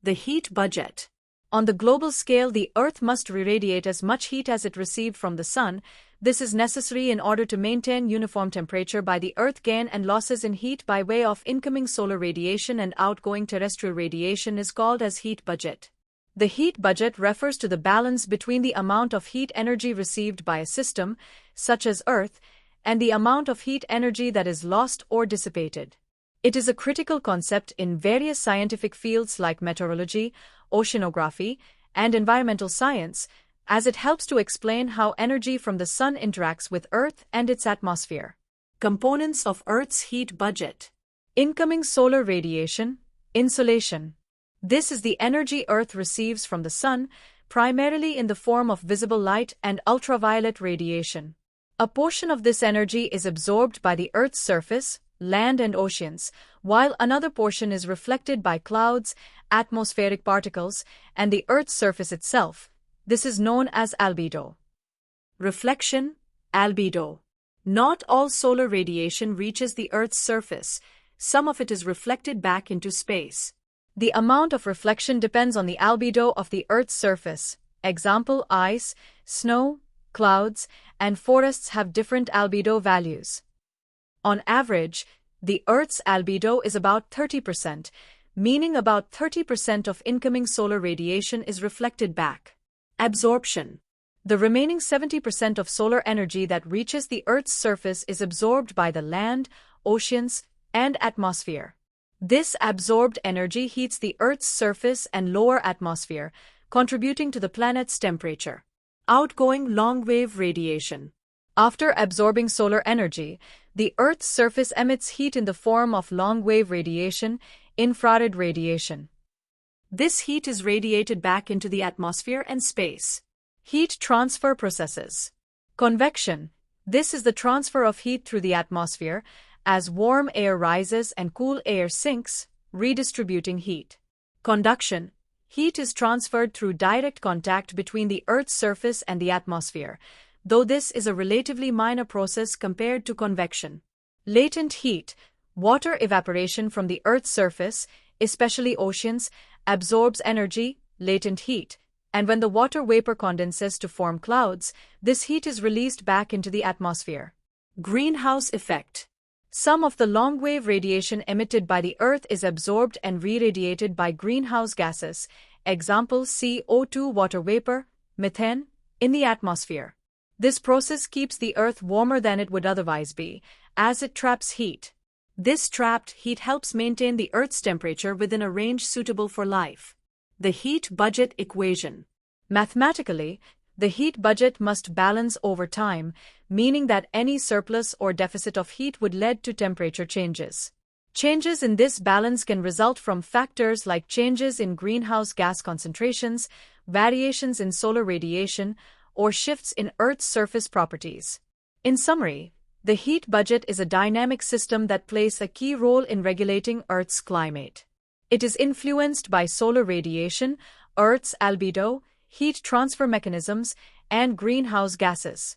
The heat budget. On the global scale, the Earth must irradiate as much heat as it received from the Sun. This is necessary in order to maintain uniform temperature by the Earth. Gain and losses in heat by way of incoming solar radiation and outgoing terrestrial radiation is called as heat budget. The heat budget refers to the balance between the amount of heat energy received by a system, such as Earth, and the amount of heat energy that is lost or dissipated. It is a critical concept in various scientific fields like meteorology, oceanography, and environmental science, as it helps to explain how energy from the Sun interacts with Earth and its atmosphere. Components of Earth's heat budget. Incoming solar radiation, insolation. This is the energy Earth receives from the Sun, primarily in the form of visible light and ultraviolet radiation. A portion of this energy is absorbed by the Earth's surface, land and oceans, while another portion is reflected by clouds, atmospheric particles, and the Earth's surface itself. This is known as albedo. Reflection, albedo. Not all solar radiation reaches the Earth's surface. Some of it is reflected back into space. The amount of reflection depends on the albedo of the Earth's surface. Example: ice, snow, clouds, and forests have different albedo values. On average, the Earth's albedo is about 30%, meaning about 30% of incoming solar radiation is reflected back. Absorption. The remaining 70% of solar energy that reaches the Earth's surface is absorbed by the land, oceans, and atmosphere. This absorbed energy heats the Earth's surface and lower atmosphere, contributing to the planet's temperature. Outgoing long-wave radiation. After absorbing solar energy, the Earth's surface emits heat in the form of long-wave radiation, infrared radiation. This heat is radiated back into the atmosphere and space. Heat transfer processes. Convection. This is the transfer of heat through the atmosphere as warm air rises and cool air sinks, redistributing heat. Conduction. Heat is transferred through direct contact between the Earth's surface and the atmosphere, though this is a relatively minor process compared to convection. Latent heat. Water evaporation from the Earth's surface, especially oceans, absorbs energy, latent heat, and when the water vapor condenses to form clouds, this heat is released back into the atmosphere. Greenhouse effect. Some of the long-wave radiation emitted by the Earth is absorbed and re-radiated by greenhouse gases, example CO2 water vapor, methane, in the atmosphere. This process keeps the Earth warmer than it would otherwise be, as it traps heat. This trapped heat helps maintain the Earth's temperature within a range suitable for life. The heat budget equation. Mathematically, the heat budget must balance over time, meaning that any surplus or deficit of heat would lead to temperature changes. Changes in this balance can result from factors like changes in greenhouse gas concentrations, variations in solar radiation, or shifts in Earth's surface properties. In summary, the heat budget is a dynamic system that plays a key role in regulating Earth's climate. It is influenced by solar radiation, Earth's albedo, heat transfer mechanisms, and greenhouse gases.